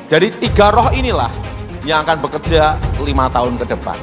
Jadi 3 roh inilah yang akan bekerja 5 tahun ke depan.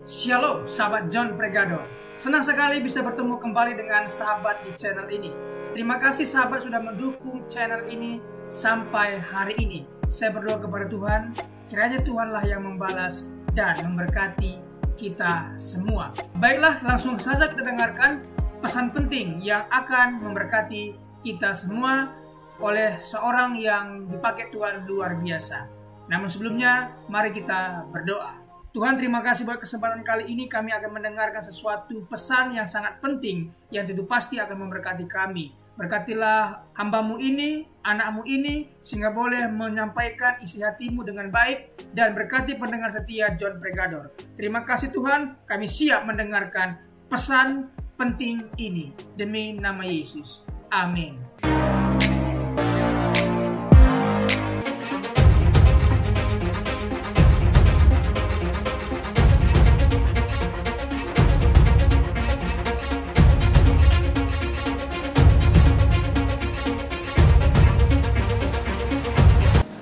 Shalom sahabat John Pregador. Senang sekali bisa bertemu kembali dengan sahabat di channel ini. Terima kasih sahabat sudah mendukung channel ini sampai hari ini. Saya berdoa kepada Tuhan, kiranya Tuhanlah yang membalas dan memberkati kita semua. Baiklah, langsung saja kita dengarkan pesan penting yang akan memberkati kita semua oleh seorang yang dipakai Tuhan luar biasa. Namun sebelumnya, mari kita berdoa. Tuhan, terima kasih buat kesempatan kali ini kami akan mendengarkan sesuatu pesan yang sangat penting yang tentu pasti akan memberkati kami. Berkatilah hambamu ini, anakmu ini, sehingga boleh menyampaikan isi hatimu dengan baik dan berkati pendengar setia John Pregador. Terima kasih Tuhan, kami siap mendengarkan pesan penting ini. Demi nama Yesus. Amin.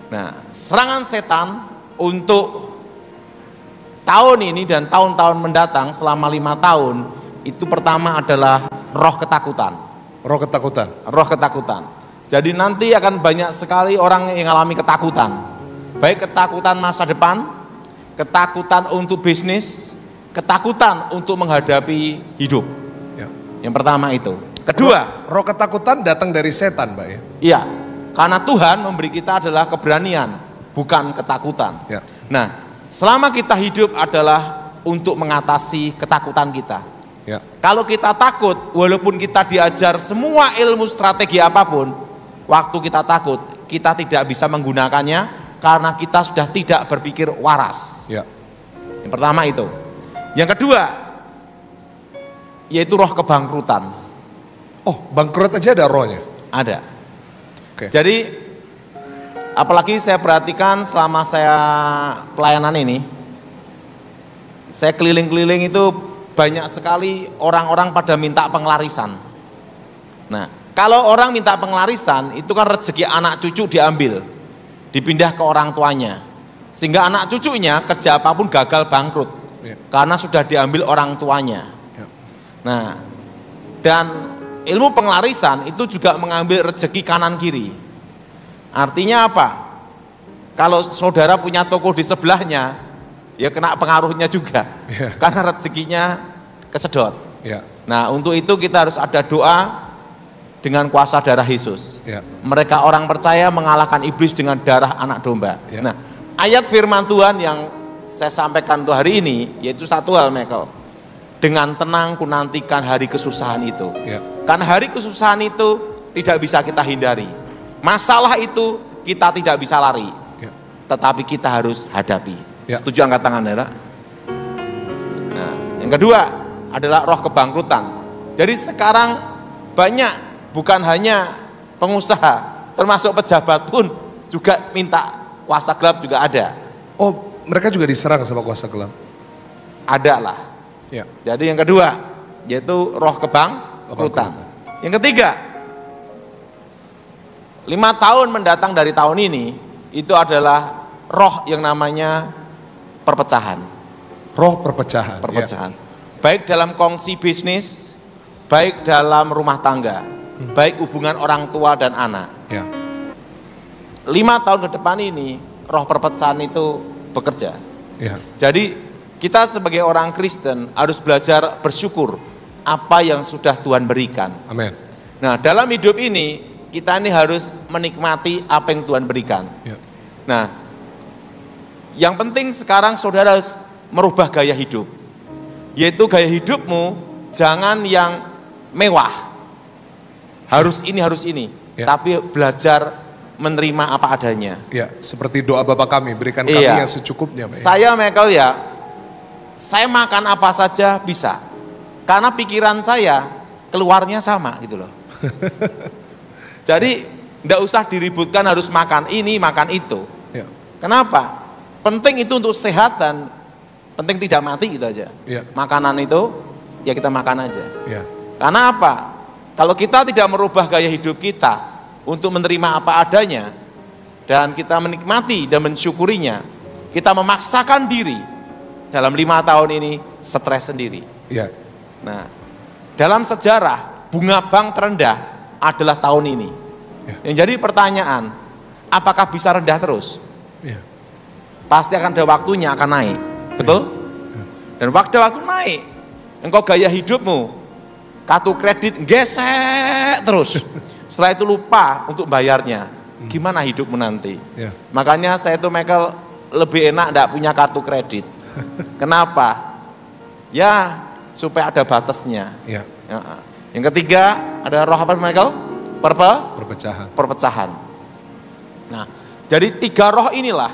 Nah, serangan setan untuk tahun ini dan tahun-tahun mendatang selama 5 tahun itu pertama adalah roh ketakutan. Roh ketakutan. Roh ketakutan. Jadi nanti akan banyak sekali orang yang mengalami ketakutan. Baik ketakutan masa depan, ketakutan untuk bisnis, ketakutan untuk menghadapi hidup. Ya. Yang pertama itu. Kedua, roh ketakutan datang dari setan, Pak ya. Iya. Karena Tuhan memberi kita adalah keberanian, bukan ketakutan. Ya. Nah, selama kita hidup adalah untuk mengatasi ketakutan kita. Ya. Kalau kita takut, walaupun kita diajar semua ilmu strategi apapun, waktu kita takut, kita tidak bisa menggunakannya karena kita sudah tidak berpikir waras. Ya. Yang pertama itu. Yang kedua, yaitu roh kebangkrutan. Oh, bangkrut aja ada rohnya? Ada. Oke. Jadi apalagi saya perhatikan selama saya pelayanan ini, saya keliling-keliling itu banyak sekali orang-orang pada minta pengelarisan. Nah, kalau orang minta pengelarisan itu kan rezeki anak cucu diambil, dipindah ke orang tuanya, sehingga anak cucunya kerja apapun gagal bangkrut, karena sudah diambil orang tuanya. Nah, dan ilmu pengelarisan itu juga mengambil rezeki kanan kiri. Artinya apa? Kalau saudara punya toko di sebelahnya, ya kena pengaruhnya juga. Karena rezekinya kesedot. Nah, untuk itu kita harus ada doa dengan kuasa darah Yesus. Mereka orang percaya mengalahkan iblis dengan darah anak domba. Nah, ayat firman Tuhan yang saya sampaikan untuk hari ini, yaitu satu hal, Michael. Dengan tenang ku nantikan hari kesusahan itu. Karena hari kesusahan itu tidak bisa kita hindari. Masalah itu kita tidak bisa lari. Tetapi kita harus hadapi. Setuju, angkat tangan, saudara? Nah, yang kedua adalah roh kebangkrutan. Jadi sekarang banyak, bukan hanya pengusaha, termasuk pejabat pun juga minta kuasa gelap juga ada. Oh, mereka juga diserang sama kuasa gelap? Ada lah. Jadi yang kedua yaitu roh kebangkrutan. Yang ketiga, 5 tahun mendatang dari tahun ini itu adalah roh yang namanya perpecahan. Roh perpecahan. Perpecahan. Baik dalam kongsi bisnis, baik dalam rumah tangga, baik hubungan orang tua dan anak. 5 tahun ke depan ini roh perpecahan itu bekerja. Jadi kita sebagai orang Kristen harus belajar bersyukur apa yang sudah Tuhan berikan. Amin. Nah, dalam hidup ini kita ini harus menikmati apa yang Tuhan berikan. Nah, yang penting sekarang saudara harus merubah gaya hidup. Yaitu gaya hidupmu jangan yang mewah. Harus ini, tapi belajar menerima apa adanya. Seperti doa Bapa kami, berikan kami yang secukupnya. Saya, Michael, saya makan apa saja bisa, karena pikiran saya keluarnya sama gitu loh. Jadi tidak usah diributkan harus makan ini, makan itu. Kenapa? Penting itu untuk kesehatan. penting tidak mati gitu aja. Ya. Makanan itu ya kita makan aja. Ya. Karena apa? Kalau kita tidak merubah gaya hidup kita untuk menerima apa adanya dan kita menikmati dan mensyukurinya, kita memaksakan diri dalam 5 tahun ini stres sendiri. Ya. Nah, dalam sejarah bunga bank terendah adalah tahun ini. Ya. Yang jadi pertanyaan, apakah bisa rendah terus? Ya. Pasti akan ada waktunya akan naik, betul? Ya. Dan waktu naik, engkau gaya hidupmu, kartu kredit gesek terus. Setelah itu lupa untuk bayarnya. Gimana hidupmu nanti? Ya. Makanya saya tuh Michael lebih enak enggak punya kartu kredit. Kenapa? Ya supaya ada batasnya. Ya. Yang ketiga ada roh apa Michael? Perpecahan. Nah, jadi 3 roh inilah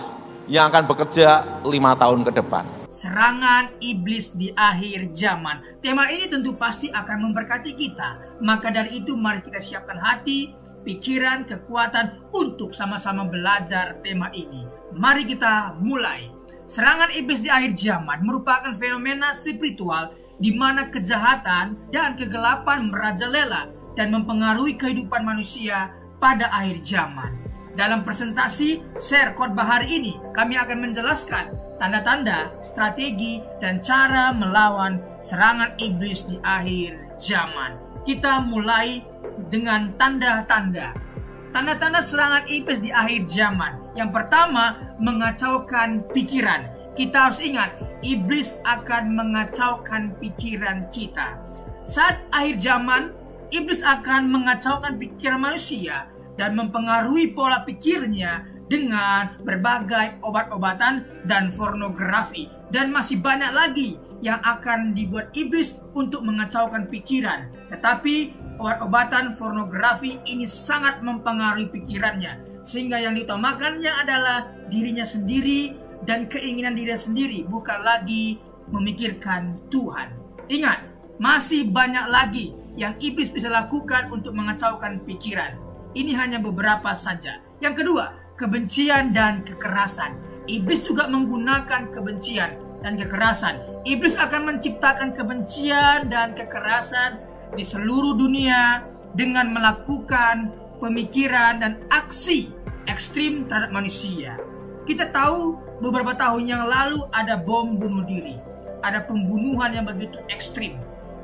yang akan bekerja 5 tahun ke depan. Serangan iblis di akhir zaman. Tema ini tentu pasti akan memberkati kita. Maka dari itu mari kita siapkan hati, pikiran, kekuatan untuk sama-sama belajar tema ini. Mari kita mulai. Serangan iblis di akhir zaman merupakan fenomena spiritual di mana kejahatan dan kegelapan merajalela dan mempengaruhi kehidupan manusia pada akhir zaman. Dalam presentasi share khotbah hari ini, kami akan menjelaskan tanda-tanda, strategi, dan cara melawan serangan iblis di akhir zaman. Kita mulai dengan tanda-tanda. Tanda-tanda serangan iblis di akhir zaman. Yang pertama, mengacaukan pikiran. Kita harus ingat, iblis akan mengacaukan pikiran kita. Saat akhir zaman, iblis akan mengacaukan pikiran manusia dan mempengaruhi pola pikirnya dengan berbagai obat-obatan dan pornografi. Dan masih banyak lagi yang akan dibuat iblis untuk mengacaukan pikiran. Tetapi obat-obatan pornografi ini sangat mempengaruhi pikirannya. Sehingga yang diutamakannya adalah dirinya sendiri dan keinginan dirinya sendiri, bukan lagi memikirkan Tuhan. Ingat, masih banyak lagi yang iblis bisa lakukan untuk mengacaukan pikiran. Ini hanya beberapa saja. Yang kedua, kebencian dan kekerasan. Iblis juga menggunakan kebencian dan kekerasan. Iblis akan menciptakan kebencian dan kekerasan di seluruh dunia dengan melakukan pemikiran dan aksi ekstrim terhadap manusia. Kita tahu beberapa tahun yang lalu ada bom bunuh diri. Ada pembunuhan yang begitu ekstrim.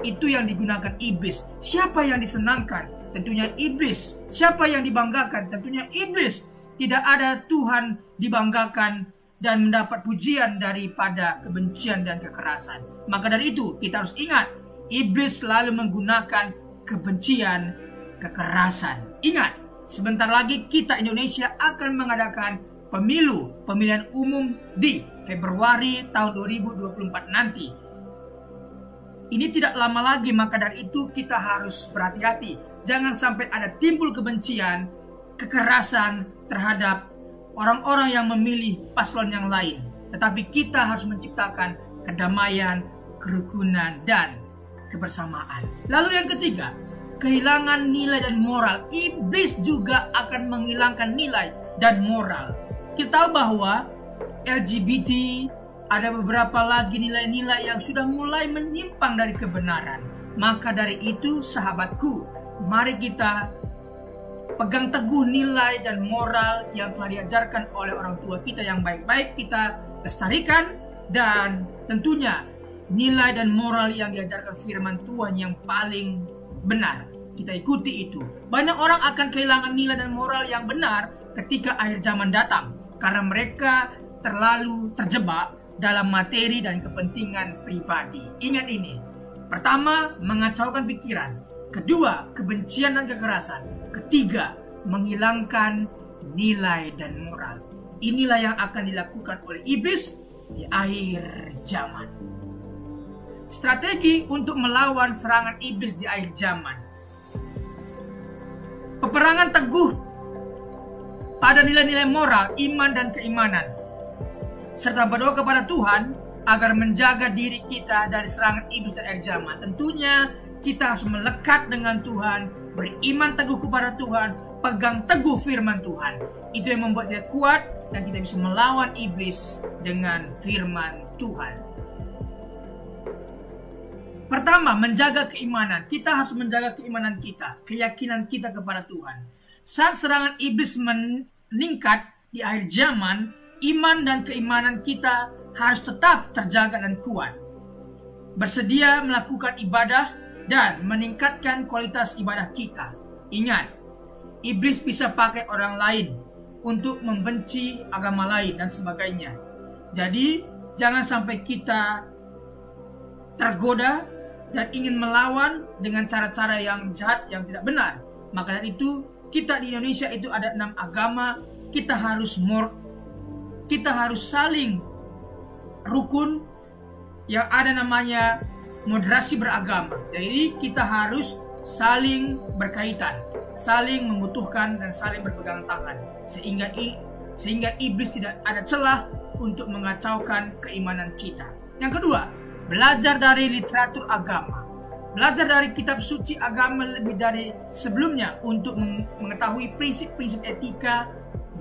Itu yang digunakan iblis. Siapa yang disenangkan? Tentunya iblis. Siapa yang dibanggakan? Tentunya iblis. Tidak ada Tuhan dibanggakan dan mendapat pujian daripada kebencian dan kekerasan. Maka dari itu kita harus ingat, iblis selalu menggunakan kebencian, kekerasan. Ingat, sebentar lagi kita Indonesia akan mengadakan pemilihan umum di Februari tahun 2024 nanti. Ini tidak lama lagi, maka dari itu kita harus berhati-hati. Jangan sampai ada timbul kebencian, kekerasan terhadap orang-orang yang memilih paslon yang lain. Tetapi kita harus menciptakan kedamaian, kerukunan, dan kebersamaan. Lalu yang ketiga, kehilangan nilai dan moral. Iblis juga akan menghilangkan nilai dan moral. Kita tahu bahwa LGBT, ada beberapa lagi nilai-nilai yang sudah mulai menyimpang dari kebenaran. Maka dari itu, sahabatku, mari kita pegang teguh nilai dan moral yang telah diajarkan oleh orang tua kita yang baik-baik, kita lestarikan. Dan tentunya nilai dan moral yang diajarkan firman Tuhan yang paling benar, kita ikuti itu. Banyak orang akan kehilangan nilai dan moral yang benar ketika akhir zaman datang, karena mereka terlalu terjebak dalam materi dan kepentingan pribadi. Ingat ini. Pertama, mengacaukan pikiran. Kedua, kebencian dan kekerasan. Ketiga, menghilangkan nilai dan moral. Inilah yang akan dilakukan oleh iblis di akhir zaman. Strategi untuk melawan serangan iblis di akhir zaman. Peperangan teguh pada nilai-nilai moral, iman dan keimanan, serta berdoa kepada Tuhan agar menjaga diri kita dari serangan iblis di akhir zaman. Tentunya kita harus melekat dengan Tuhan, beriman teguh kepada Tuhan, pegang teguh firman Tuhan. Itu yang membuat kita kuat dan kita bisa melawan iblis dengan firman Tuhan. Pertama, menjaga keimanan. Kita harus menjaga keimanan kita, keyakinan kita kepada Tuhan. Saat serangan iblis meningkat di akhir zaman, iman dan keimanan kita harus tetap terjaga dan kuat. Bersedia melakukan ibadah dan meningkatkan kualitas ibadah kita. Ingat, iblis bisa pakai orang lain untuk membenci agama lain dan sebagainya. Jadi, jangan sampai kita tergoda dan ingin melawan dengan cara-cara yang jahat, yang tidak benar. Maka dari itu, kita di Indonesia itu ada 6 agama. Kita harus saling rukun, yang ada namanya moderasi beragama. Jadi kita harus saling berkaitan, saling membutuhkan dan saling berpegangan tangan, sehingga iblis tidak ada celah untuk mengacaukan keimanan kita. Yang kedua, belajar dari literatur agama. Belajar dari kitab suci agama lebih dari sebelumnya untuk mengetahui prinsip-prinsip etika,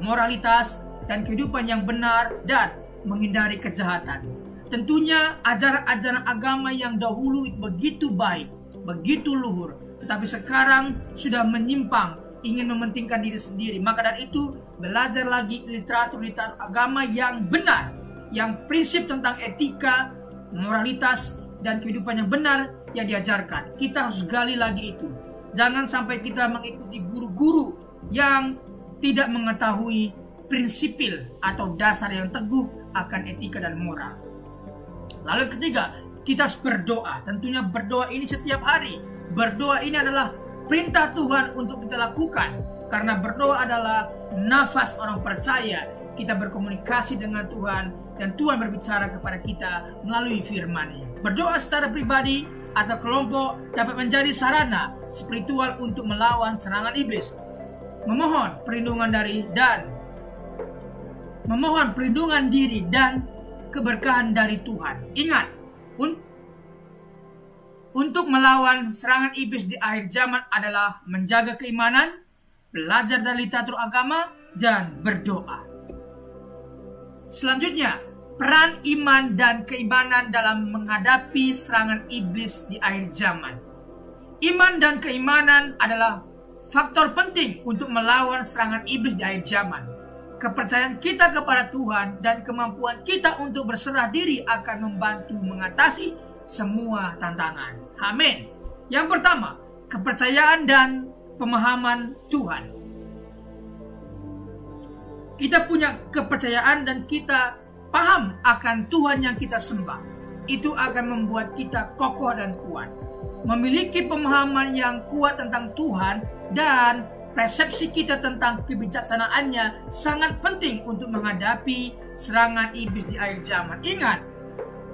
moralitas, dan kehidupan yang benar dan menghindari kejahatan. Tentunya ajaran-ajaran agama yang dahulu begitu baik, begitu luhur, tetapi sekarang sudah menyimpang, ingin mementingkan diri sendiri. Maka dari itu, belajar lagi literatur agama yang benar, yang prinsip tentang etika, moralitas, dan kehidupan yang benar yang diajarkan. Kita harus gali lagi itu. Jangan sampai kita mengikuti guru-guru yang tidak mengetahui prinsipil atau dasar yang teguh akan etika dan moral. Lalu ketiga, kita harus berdoa. Tentunya berdoa ini setiap hari. Berdoa ini adalah perintah Tuhan untuk kita lakukan. Karena berdoa adalah nafas orang percaya. Kita berkomunikasi dengan Tuhan dan Tuhan berbicara kepada kita melalui firman-Nya. Berdoa secara pribadi atau kelompok dapat menjadi sarana spiritual untuk melawan serangan iblis. Memohon perlindungan diri dan keberkahan dari Tuhan. Ingat, untuk melawan serangan iblis di akhir zaman adalah menjaga keimanan, belajar dari literatur agama, dan berdoa. Selanjutnya, peran iman dan keimanan dalam menghadapi serangan iblis di akhir zaman. Iman dan keimanan adalah faktor penting untuk melawan serangan iblis di akhir zaman. Kepercayaan kita kepada Tuhan dan kemampuan kita untuk berserah diri akan membantu mengatasi semua tantangan. Amin. Yang pertama, kepercayaan dan pemahaman Tuhan. Kita punya kepercayaan dan kita paham akan Tuhan yang kita sembah. Itu akan membuat kita kokoh dan kuat. Memiliki pemahaman yang kuat tentang Tuhan dan persepsi kita tentang kebijaksanaannya sangat penting untuk menghadapi serangan iblis di akhir zaman. Ingat,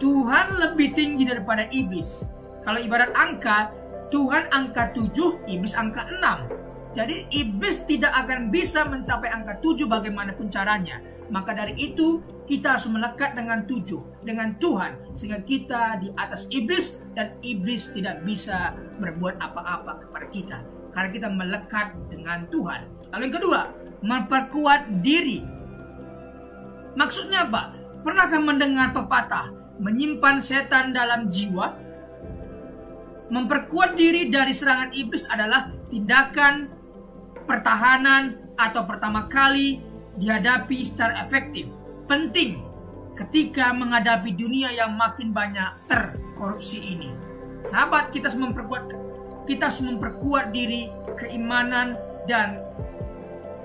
Tuhan lebih tinggi daripada iblis. Kalau ibarat angka, Tuhan angka 7, iblis angka 6. Jadi iblis tidak akan bisa mencapai angka 7 bagaimanapun caranya. Maka dari itu, kita harus melekat dengan 7, dengan Tuhan. Sehingga kita di atas iblis dan iblis tidak bisa berbuat apa-apa kepada kita. Karena kita melekat dengan Tuhan. Lalu yang kedua, memperkuat diri. Maksudnya apa? Pernahkah mendengar pepatah, menyimpan setan dalam jiwa? Memperkuat diri dari serangan iblis adalah tindakan pertahanan atau pertama kali dihadapi secara efektif. Penting ketika menghadapi dunia yang makin banyak terkorupsi ini. Sahabat, kita harus memperkuat diri, keimanan, dan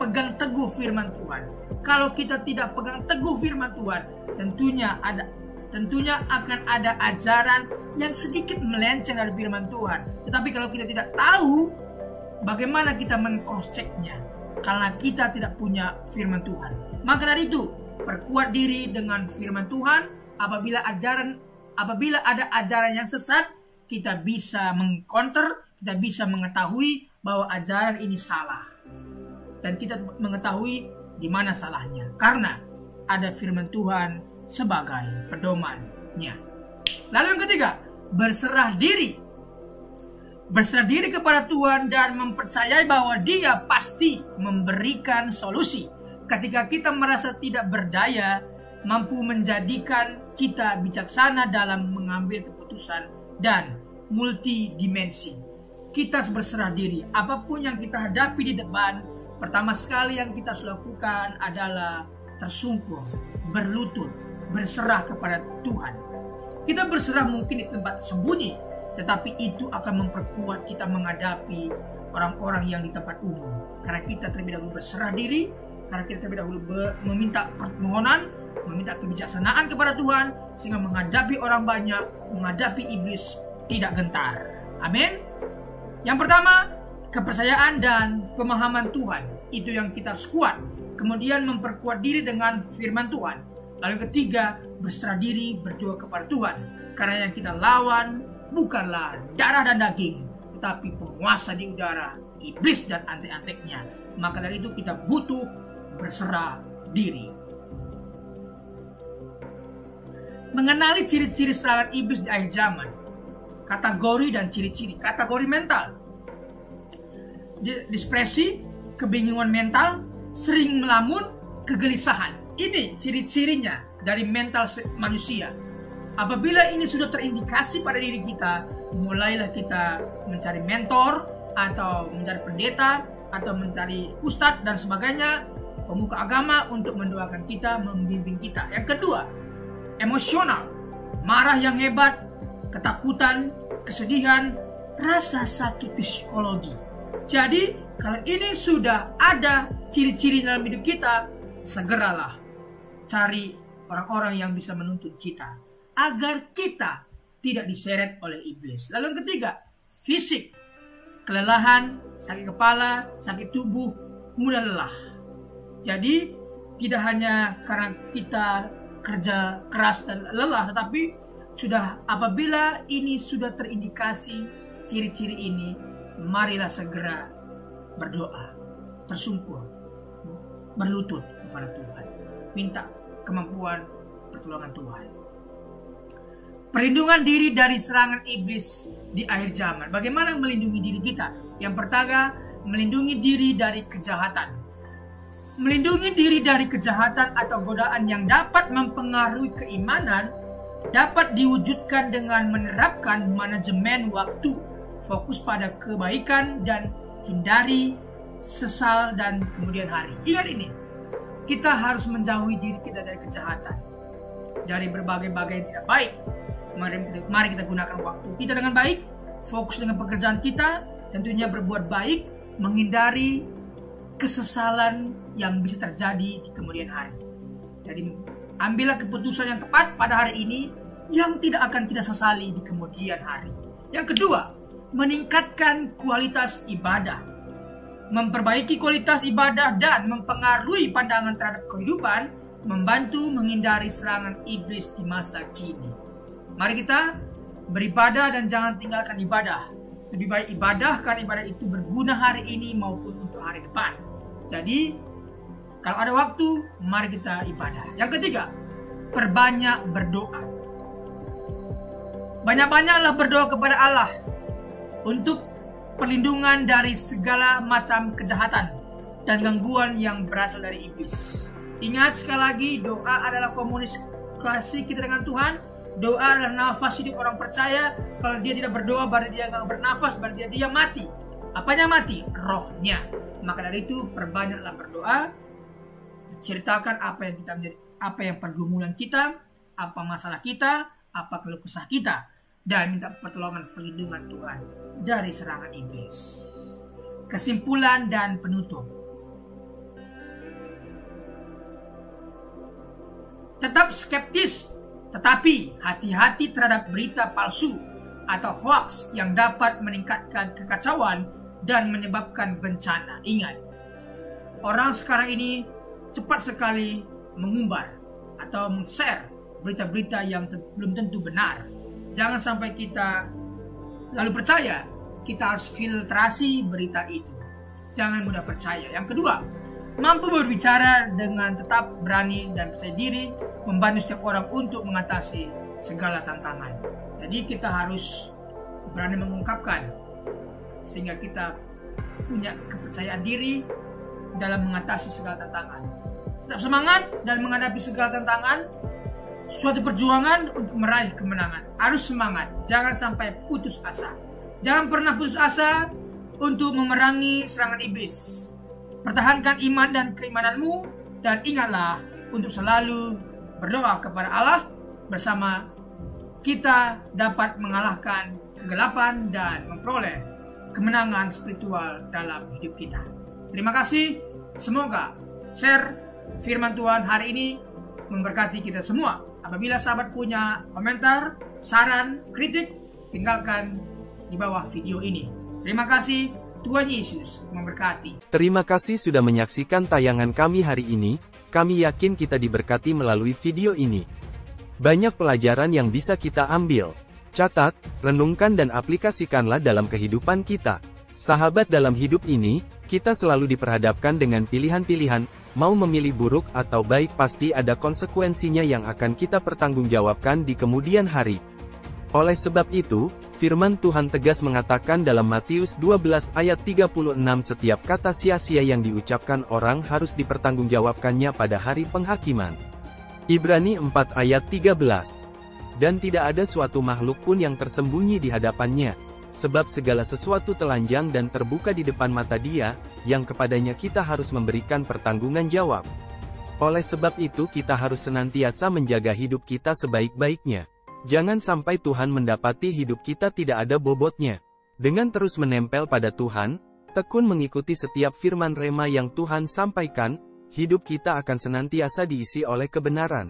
pegang teguh firman Tuhan. Kalau kita tidak pegang teguh firman Tuhan, tentunya akan ada ajaran yang sedikit melenceng dari firman Tuhan. Tetapi kalau kita tidak tahu bagaimana kita men-cross-checknya, karena kita tidak punya firman Tuhan. Maka dari itu, perkuat diri dengan firman Tuhan. Apabila ada ajaran yang sesat, kita bisa mengcounter, kita bisa mengetahui bahwa ajaran ini salah. Dan kita mengetahui di mana salahnya. Karena ada firman Tuhan sebagai pedomannya. Lalu yang ketiga, berserah diri. Berserah diri kepada Tuhan dan mempercayai bahwa Dia pasti memberikan solusi. Ketika kita merasa tidak berdaya, mampu menjadikan kita bijaksana dalam mengambil keputusan dan multidimensi. Kita harus berserah diri. Apapun yang kita hadapi di depan, pertama sekali yang kita harus lakukan adalah tersungkur, berlutut, berserah kepada Tuhan. Kita berserah mungkin di tempat sembunyi, tetapi itu akan memperkuat kita menghadapi orang-orang yang di tempat umum. Karena kita terlebih dahulu berserah diri, karena kita terlebih dahulu meminta permohonan, meminta kebijaksanaan kepada Tuhan, sehingga menghadapi orang banyak, menghadapi iblis tidak gentar. Amin. Yang pertama, kepercayaan dan pemahaman Tuhan. Itu yang kita harus kuat. Kemudian memperkuat diri dengan firman Tuhan. Lalu yang ketiga, berserah diri, berdoa kepada Tuhan. Karena yang kita lawan bukanlah darah dan daging, tetapi penguasa di udara, iblis dan antek-anteknya. Maka dari itu kita butuh berserah diri. Mengenali ciri-ciri serangan iblis di akhir zaman. Kategori dan ciri-ciri. Kategori mental. Depresi, kebingungan mental, sering melamun, kegelisahan. Ini ciri-cirinya dari mental manusia. Apabila ini sudah terindikasi pada diri kita, mulailah kita mencari mentor, atau mencari pendeta, atau mencari ustadz dan sebagainya, pemuka agama untuk mendoakan kita, membimbing kita. Yang kedua, emosional, marah yang hebat, ketakutan, kesedihan, rasa sakit psikologi. Jadi, kalau ini sudah ada ciri-ciri dalam hidup kita, segeralah cari orang-orang yang bisa menuntun kita, agar kita tidak diseret oleh iblis. Lalu yang ketiga, fisik, kelelahan, sakit kepala, sakit tubuh, mudah lelah. Jadi, tidak hanya karena kita kerja keras dan lelah, tetapi sudah apabila ini sudah terindikasi ciri-ciri ini, marilah segera berdoa, tersungkur, berlutut kepada Tuhan, minta kemampuan pertolongan Tuhan. Perlindungan diri dari serangan iblis di akhir zaman. Bagaimana melindungi diri kita? Yang pertama, melindungi diri dari kejahatan. Melindungi diri dari kejahatan atau godaan yang dapat mempengaruhi keimanan dapat diwujudkan dengan menerapkan manajemen waktu, fokus pada kebaikan dan hindari sesal dan kemudian hari. Ingat ini, kita harus menjauhi diri kita dari kejahatan, dari berbagai-bagai yang tidak baik. Mari kita gunakan waktu kita dengan baik, fokus dengan pekerjaan kita, tentunya berbuat baik, menghindari kesesalan yang bisa terjadi di kemudian hari. Jadi ambillah keputusan yang tepat pada hari ini yang tidak akan kita sesali di kemudian hari. Yang kedua, meningkatkan kualitas ibadah. Memperbaiki kualitas ibadah dan mempengaruhi pandangan terhadap kehidupan, membantu menghindari serangan iblis di masa kini. Mari kita beribadah dan jangan tinggalkan ibadah. Lebih baik ibadah karena ibadah itu berguna hari ini maupun untuk hari depan. Jadi, kalau ada waktu, mari kita ibadah. Yang ketiga, perbanyak berdoa. Banyak-banyaklah berdoa kepada Allah untuk perlindungan dari segala macam kejahatan dan gangguan yang berasal dari iblis. Ingat sekali lagi, doa adalah komunikasi kita dengan Tuhan. Doa adalah nafas hidup orang percaya. Kalau dia tidak berdoa, berarti dia nggak bernafas, berarti dia mati. Apanya mati? Rohnya. Maka dari itu perbanyaklah berdoa. Ceritakan apa yang pergumulan kita, apa masalah kita, apa keluh kesah kita, dan minta pertolongan perlindungan Tuhan dari serangan iblis. Kesimpulan dan penutup. Tetap skeptis, tetapi hati-hati terhadap berita palsu atau hoax yang dapat meningkatkan kekacauan dan menyebabkan bencana. Ingat, orang sekarang ini cepat sekali mengumbar atau men-share berita-berita yang belum tentu benar. Jangan sampai kita lalu percaya. Kita harus filtrasi berita itu. Jangan mudah percaya. Yang kedua, mampu berbicara dengan tetap berani dan percaya diri, membantu setiap orang untuk mengatasi segala tantangan. Jadi kita harus berani mengungkapkan sehingga kita punya kepercayaan diri dalam mengatasi segala tantangan. Tetap semangat dan menghadapi segala tantangan. suatu perjuangan untuk meraih kemenangan. Harus semangat, jangan sampai putus asa. Jangan pernah putus asa untuk memerangi serangan iblis. Pertahankan iman dan keimananmu, dan ingatlah untuk selalu berdoa kepada Allah. Bersama kita dapat mengalahkan kegelapan dan memperoleh kemenangan spiritual dalam hidup kita. Terima kasih. Semoga share firman Tuhan hari ini memberkati kita semua. Apabila sahabat punya komentar, saran, kritik, tinggalkan di bawah video ini. Terima kasih. Tuhan Yesus memberkati. Terima kasih sudah menyaksikan tayangan kami hari ini. Kami yakin kita diberkati melalui video ini. Banyak pelajaran yang bisa kita ambil. Catat, renungkan dan aplikasikanlah dalam kehidupan kita. Sahabat, dalam hidup ini, kita selalu diperhadapkan dengan pilihan-pilihan. Mau memilih buruk atau baik, pasti ada konsekuensinya yang akan kita pertanggungjawabkan di kemudian hari. Oleh sebab itu, firman Tuhan tegas mengatakan dalam Matius 12 ayat 36, setiap kata sia-sia yang diucapkan orang harus dipertanggungjawabkannya pada hari penghakiman. Ibrani 4 ayat 13. Dan tidak ada suatu makhluk pun yang tersembunyi di hadapannya, sebab segala sesuatu telanjang dan terbuka di depan mata Dia, yang kepadanya kita harus memberikan pertanggungan jawab. Oleh sebab itu kita harus senantiasa menjaga hidup kita sebaik-baiknya. Jangan sampai Tuhan mendapati hidup kita tidak ada bobotnya. Dengan terus menempel pada Tuhan, tekun mengikuti setiap firman rema yang Tuhan sampaikan, hidup kita akan senantiasa diisi oleh kebenaran.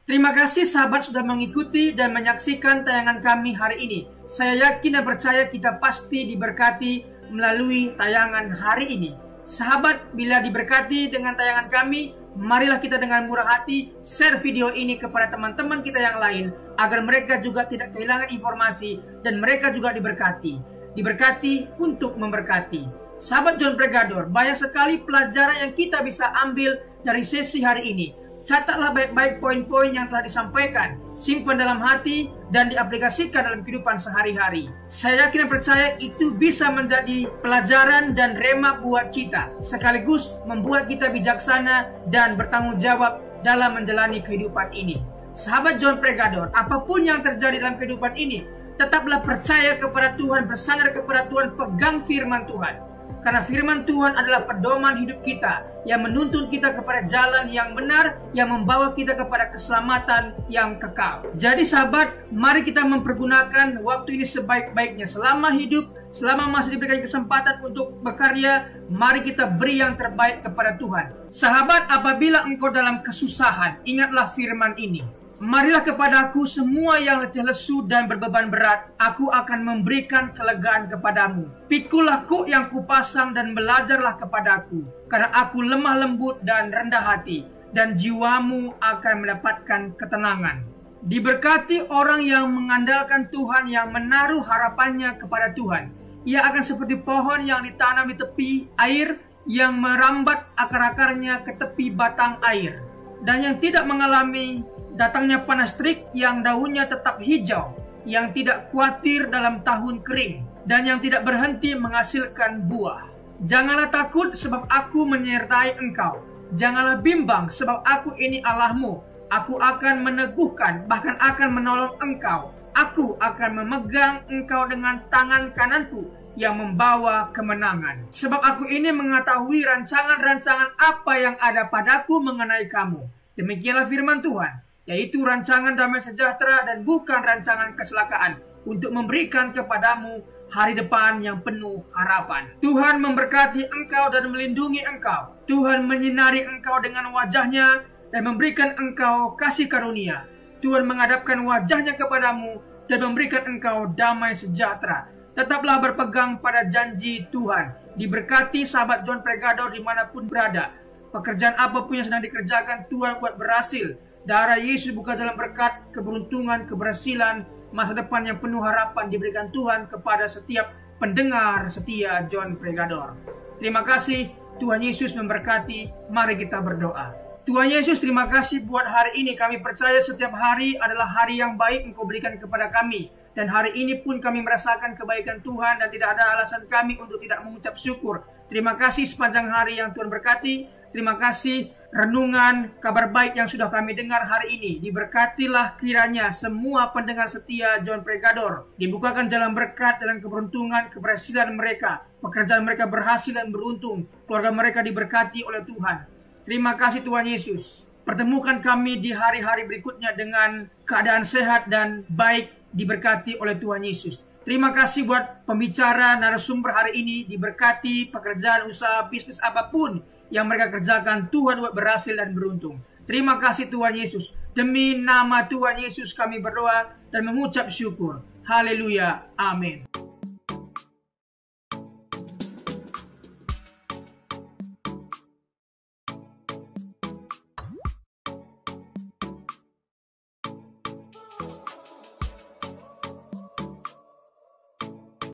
Terima kasih sahabat sudah mengikuti dan menyaksikan tayangan kami hari ini. Saya yakin dan percaya kita pasti diberkati melalui tayangan hari ini. Sahabat, bila diberkati dengan tayangan kami, marilah kita dengan murah hati share video ini kepada teman-teman kita yang lain, agar mereka juga tidak kehilangan informasi dan mereka juga diberkati. Diberkati untuk memberkati. Sahabat John Pregador, banyak sekali pelajaran yang kita bisa ambil dari sesi hari ini. Catatlah baik-baik poin-poin yang telah disampaikan, simpan dalam hati, dan diaplikasikan dalam kehidupan sehari-hari. Saya yakin dan percaya itu bisa menjadi pelajaran dan rema buat kita, sekaligus membuat kita bijaksana dan bertanggung jawab dalam menjalani kehidupan ini. Sahabat John Pregador, apapun yang terjadi dalam kehidupan ini, tetaplah percaya kepada Tuhan, bersandar kepada Tuhan, pegang firman Tuhan. Karena firman Tuhan adalah pedoman hidup kita, yang menuntun kita kepada jalan yang benar, yang membawa kita kepada keselamatan yang kekal. Jadi sahabat, mari kita mempergunakan waktu ini sebaik-baiknya. Selama hidup, selama masih diberikan kesempatan untuk berkarya, mari kita beri yang terbaik kepada Tuhan. Sahabat, apabila engkau dalam kesusahan, ingatlah firman ini. Marilah kepadaku semua yang letih lesu dan berbeban berat, aku akan memberikan kelegaan kepadamu. Pikulah kuk yang kupasang dan belajarlah kepadaku, karena aku lemah lembut dan rendah hati, dan jiwamu akan mendapatkan ketenangan. Diberkati orang yang mengandalkan Tuhan, yang menaruh harapannya kepada Tuhan. Ia akan seperti pohon yang ditanam di tepi air, yang merambat akar-akarnya ke tepi batang air, dan yang tidak mengalami datangnya panas terik, yang daunnya tetap hijau, yang tidak khawatir dalam tahun kering, dan yang tidak berhenti menghasilkan buah. Janganlah takut, sebab aku menyertai engkau. Janganlah bimbang, sebab aku ini Allahmu. Aku akan meneguhkan, bahkan akan menolong engkau. Aku akan memegang engkau dengan tangan kananku yang membawa kemenangan. Sebab aku ini mengetahui rancangan-rancangan apa yang ada padaku mengenai kamu. Demikianlah firman Tuhan, yaitu rancangan damai sejahtera dan bukan rancangan kecelakaan, untuk memberikan kepadamu hari depan yang penuh harapan. Tuhan memberkati engkau dan melindungi engkau. Tuhan menyinari engkau dengan wajahnya dan memberikan engkau kasih karunia. Tuhan menghadapkan wajahnya kepadamu dan memberikan engkau damai sejahtera. Tetaplah berpegang pada janji Tuhan. Diberkati sahabat John Pregador dimanapun berada. Pekerjaan apapun yang sedang dikerjakan, Tuhan buat berhasil. Darah Yesus bukan dalam berkat, keberuntungan, keberhasilan, masa depan yang penuh harapan diberikan Tuhan kepada setiap pendengar setia John Pregador. Terima kasih, Tuhan Yesus memberkati. Mari kita berdoa. Tuhan Yesus, terima kasih buat hari ini. Kami percaya setiap hari adalah hari yang baik Engkau berikan kepada kami. Dan hari ini pun kami merasakan kebaikan Tuhan dan tidak ada alasan kami untuk tidak mengucap syukur. Terima kasih sepanjang hari yang Tuhan berkati. Terima kasih renungan kabar baik yang sudah kami dengar hari ini. Diberkatilah kiranya semua pendengar setia John Pregador. Dibukakan jalan berkat, jalan keberuntungan, keberhasilan mereka. Pekerjaan mereka berhasil dan beruntung. Keluarga mereka diberkati oleh Tuhan. Terima kasih Tuhan Yesus. Pertemukan kami di hari-hari berikutnya dengan keadaan sehat dan baik, diberkati oleh Tuhan Yesus. Terima kasih buat pembicara narasumber hari ini. Diberkati pekerjaan, usaha, bisnis apapun yang mereka kerjakan, Tuhan buat berhasil dan beruntung. Terima kasih Tuhan Yesus. Demi nama Tuhan Yesus kami berdoa dan mengucap syukur. Haleluya. Amin.